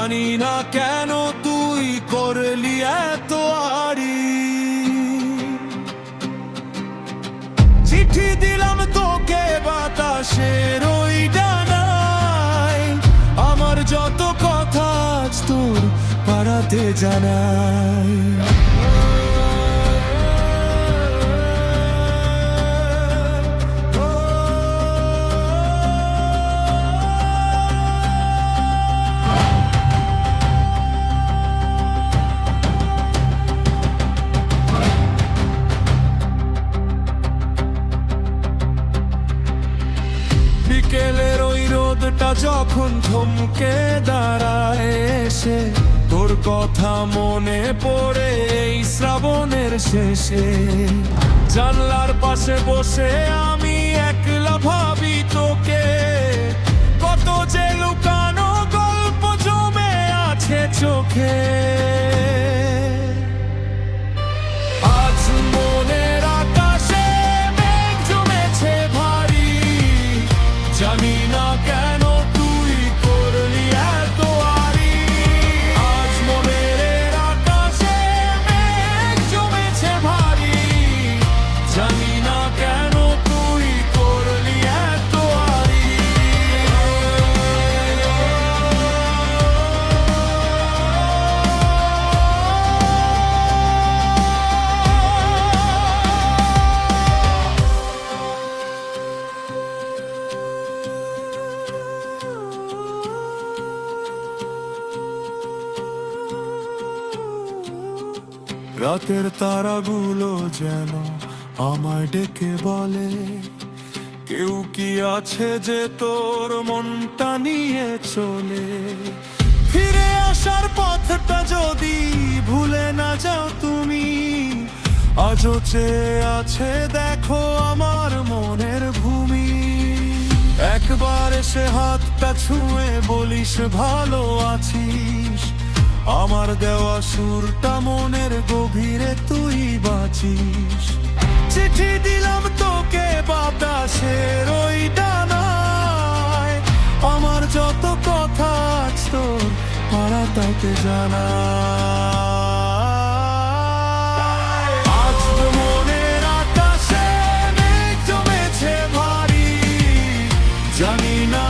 জানি না কেন তুই করলি এত আড়ি। চিঠি দিলাম তোকে বাতাসের ওই ডানায়, আমার যত কথা আজ তোর পাড়াতে জানাই। বিকেলের ওই রোদটা যখন থমকে দাঁড়ায় এসে, তোর কথা মনে পড়ে এই শ্রাবণের শেষে। জানলার পাশে বসে আমি একলা ভাবি তোকে, কত যে লুকানো গল্প জমে আছে চোখে। আজ মনের আকাশে মেঘ জমেছে ভারী, জানি না কেন তুই করলি এত আড়ি। আজ মনের আকাশে মেঘ জমেছে ভারী, জানি না কেন তুই করলি এত আড়ি। রাতের তারাগুলো যেন আমায় ডেকে বলে, কেউ কি আছে যে তোর মনটা নিয়ে চলে। ফিরে আসার পথটা যদি ভুলে না যাও তুমি, আজও চেয়ে আছে দেখো আমার মনের ভূমি। একবার এসে হাতটা ছুঁয়ে বলিস ভালো আছিস, আমার দেওয়া সুরটা মনের গভীরে তুই বাঁচিস। চিঠি দিলাম তোকে বাতাসের ওই ডানায়, আমার যত কথা আজ তোর পাড়াতে জানাই। আজ মনের আকাশে মেঘ জমেছে ভারী, জানি না